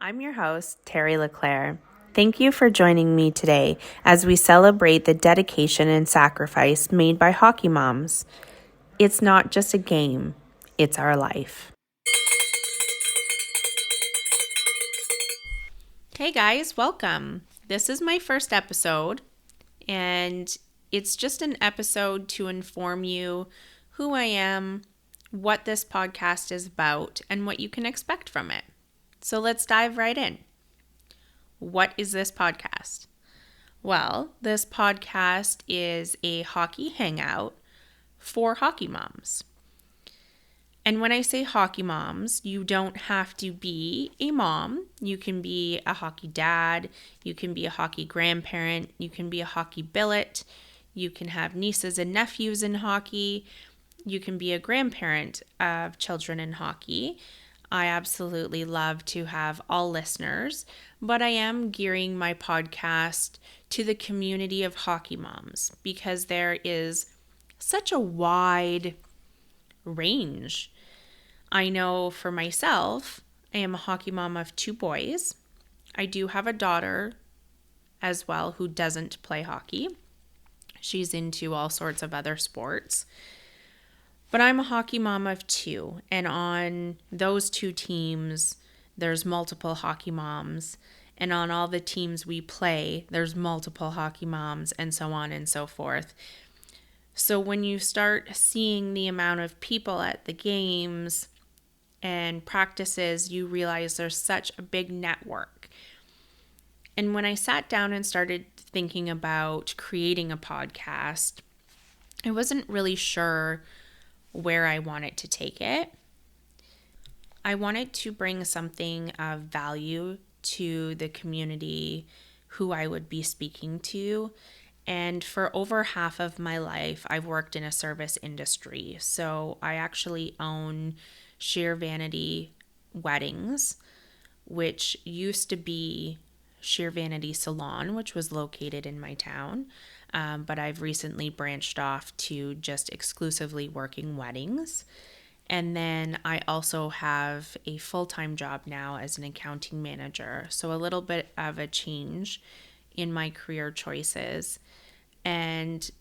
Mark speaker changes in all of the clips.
Speaker 1: I'm your host, Terry LeClaire. Thank you for joining me today as we celebrate the dedication and sacrifice made by hockey moms. It's not just a game, it's our life. Hey guys, welcome. This is my first episode, and it's just an episode to inform you who I am, what this podcast is about, and what you can expect from it. So let's dive right in. What is this podcast? Well, this podcast is a hockey hangout for hockey moms. And when I say hockey moms, you don't have to be a mom. You can be a hockey dad. You can be a hockey grandparent. You can be a hockey billet. You can have nieces and nephews in hockey. You can be a grandparent of children in hockey. I absolutely love to have all listeners, but I am gearing my podcast to the community of hockey moms because there is such a wide range. I know for myself, I am a hockey mom of 2 boys. I do have a daughter as well who doesn't play hockey. She's into all sorts of other sports. But I'm a hockey mom of 2, and on those 2 teams, there's multiple hockey moms. And on all the teams we play, there's multiple hockey moms, and so on and so forth. So when you start seeing the amount of people at the games and practices, you realize there's such a big network. And when I sat down and started thinking about creating a podcast, I wasn't really sure where I wanted to take it. I wanted to bring something of value to the community who I would be speaking to. And for over half of my life, I've worked in a service industry. So I actually own Sheer Vanity Weddings, which used to be Sheer Vanity Salon, which was located in my town. But I've recently branched off to just exclusively working weddings. And then I also have a full-time job now as an accounting manager. So a little bit of a change in my career choices. And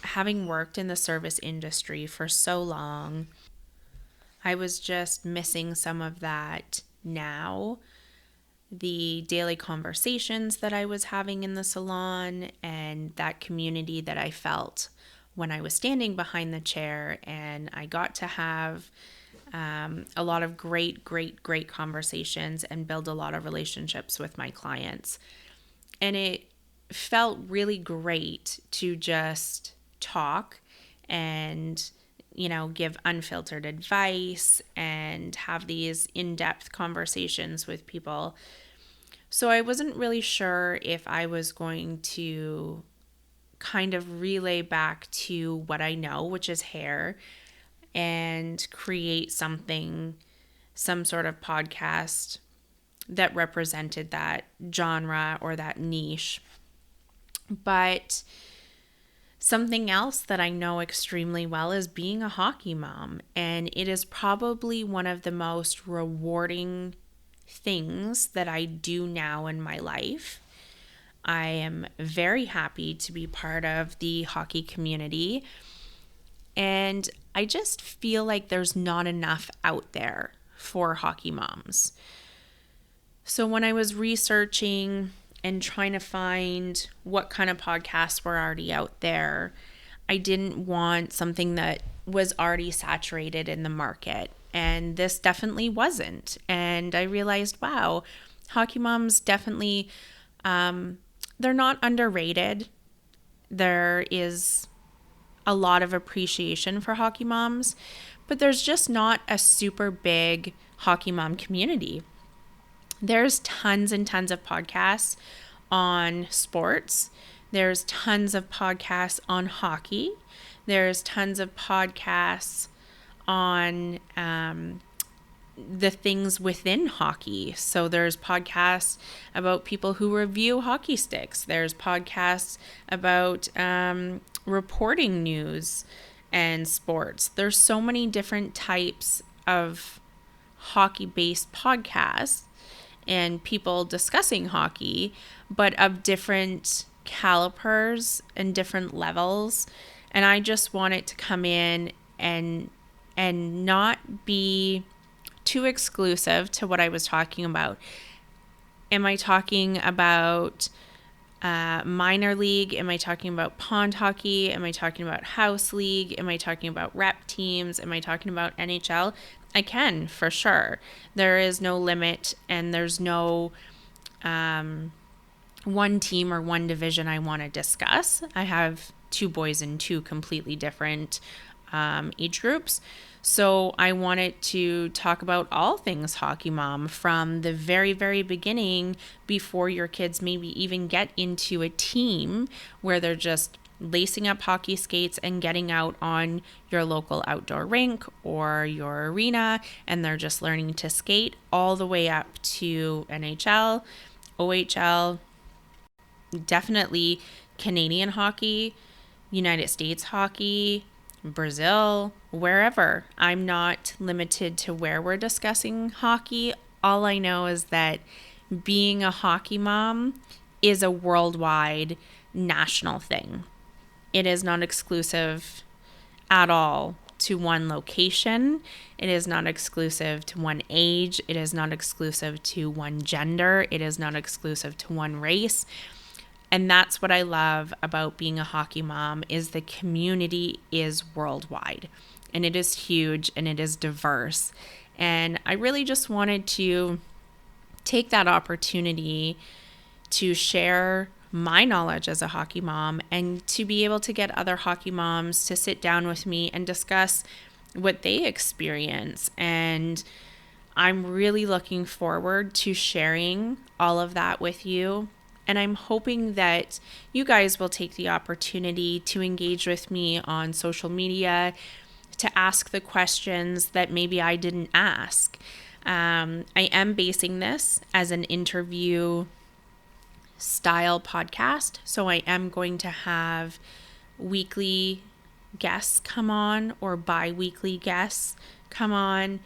Speaker 1: having worked in the service industry for so long, I was just missing some of that now. The daily conversations that I was having in the salon and that community that I felt when I was standing behind the chair, and I got to have a lot of great conversations and build a lot of relationships with my clients. And it felt really great to just talk and give unfiltered advice and have these in-depth conversations with people. So I wasn't really sure if I was going to kind of relay back to what I know, which is hair, and create some sort of podcast that represented that genre or that niche. But something else that I know extremely well is being a hockey mom, and it is probably one of the most rewarding things that I do now in my life. I am very happy to be part of the hockey community, and I just feel like there's not enough out there for hockey moms. So when I was researching and trying to find what kind of podcasts were already out there, I didn't want something that was already saturated in the market. And this definitely wasn't. And I realized, wow, hockey moms definitely, they're not underrated. There is a lot of appreciation for hockey moms, but there's just not a super big hockey mom community. There's tons and tons of podcasts on sports. There's tons of podcasts on hockey. There's tons of podcasts on the things within hockey. So there's podcasts about people who review hockey sticks. There's podcasts about reporting news and sports. There's so many different types of hockey-based podcasts. and people discussing hockey, but of different calipers and different levels. And I just want it to come in and not be too exclusive to what I was talking about. Am I talking about minor league? Am I talking about pond hockey? Am I talking about house league? Am I talking about rep teams? Am I talking about NHL? I can, for sure. There is no limit, and there's no one team or one division I want to discuss. I have two boys in two completely different age groups. So I wanted to talk about all things Hockey Mom from the very, very beginning, before your kids maybe even get into a team where they're just lacing up hockey skates and getting out on your local outdoor rink or your arena, and they're just learning to skate, all the way up to NHL, OHL, definitely Canadian hockey, United States hockey, Brazil, wherever. I'm not limited to where we're discussing hockey. All I know is that being a hockey mom is a worldwide national thing. It is not exclusive at all to one location. It is not exclusive to one age. It is not exclusive to one gender. It is not exclusive to one race. And that's what I love about being a hockey mom, is the community is worldwide, and it is huge, and it is diverse. And I really just wanted to take that opportunity to share my knowledge as a hockey mom, and to be able to get other hockey moms to sit down with me and discuss what they experience. And I'm really looking forward to sharing all of that with you. And I'm hoping that you guys will take the opportunity to engage with me on social media, to ask the questions that maybe I didn't ask. I am basing this as an interview style podcast. So I am going to have weekly guests come on, or bi-weekly guests come on,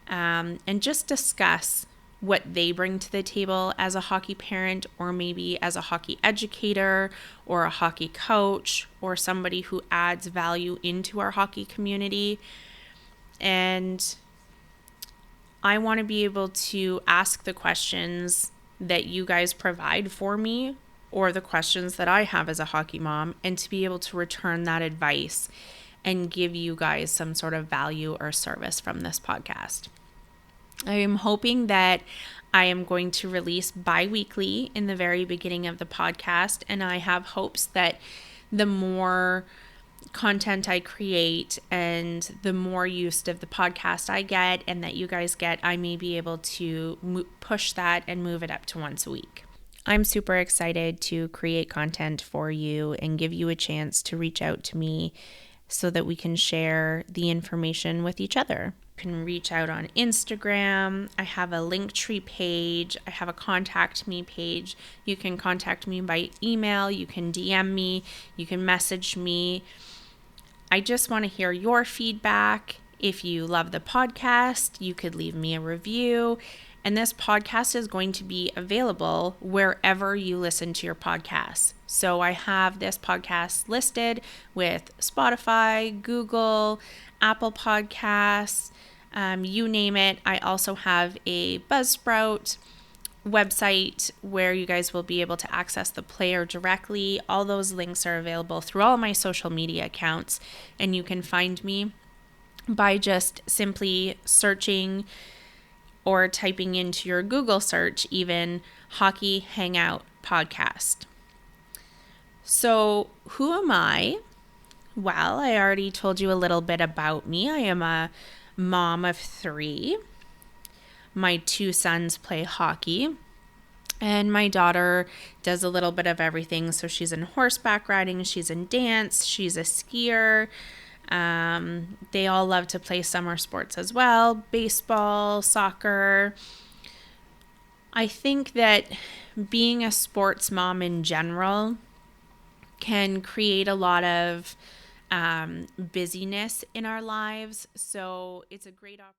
Speaker 1: and just discuss what they bring to the table as a hockey parent, or maybe as a hockey educator, or a hockey coach, or somebody who adds value into our hockey community. And I want to be able to ask the questions that you guys provide for me, or the questions that I have as a hockey mom, and to be able to return that advice and give you guys some sort of value or service from this podcast. I am hoping that I am going to release bi-weekly in the very beginning of the podcast, and I have hopes that the more content I create and the more use of the podcast I get and that you guys get, I may be able to push that and move it up to once a week. I'm super excited to create content for you and give you a chance to reach out to me so that we can share the information with each other. You can reach out on Instagram. I have a Linktree page. I have a contact me page. You can contact me by email. You can DM me. You can message me. I just want to hear your feedback. If you love the podcast, you could leave me a review. And this podcast is going to be available wherever you listen to your podcasts. So I have this podcast listed with Spotify, Google, Apple Podcasts, you name it. I also have a Buzzsprout website where you guys will be able to access the player directly. All those links are available through all my social media accounts, and you can find me by just simply searching or typing into your Google search even Hockey Hangout Podcast. So who am I? Well, I already told you a little bit about me. I am a mom of 3. My 2 sons play hockey, and my daughter does a little bit of everything. So she's in horseback riding, she's in dance, she's a skier. They all love to play summer sports as well, baseball, soccer. I think that being a sports mom in general can create a lot of busyness in our lives. So it's a great opportunity.